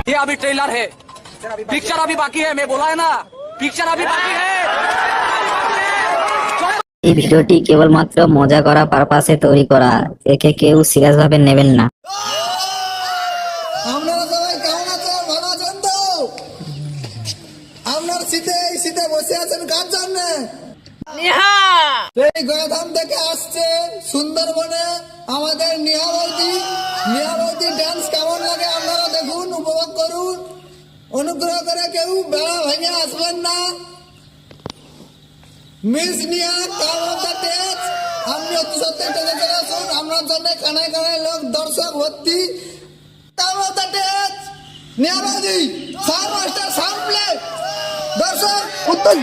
ये अभी ट्रेलर है, पिक्चर अभी बाकी है। मैं बोला है ना, पिक्चर अभी बाकी है। এই ভিডিওটি কেবলমাত্র মজা করা পারপাসে তৈরি করা, একে কেউ সিরিয়াস ভাবে নেবেন না। আপনারা সবাই কেমন আছেন? ভালো আছেন তো? আপনার শীতে বসে আছেন কার জন্য? এই গয়াধাম থেকে আসছে সুন্দরবনে আমাদের নিহা বৌদি ডান্স কেমন লাগে আপনারা দেখুন, উপভোগ করুন। অনুগ্রহ করে কেউ বেড়া ভেঙে আসবেন না। মিস নিয়া কাম অফ দ্য টেজ, আপনি অতি সত্যি টেজে চলে আসুন। আপনার জন্য কানায় কানায় লোক দর্শক ভর্তি। কাম অফ দ্য টেজ নিয়া বৌদি, সাউন্ড মাস্টার, সাউন্ড প্লে, দর্শক উত্তর।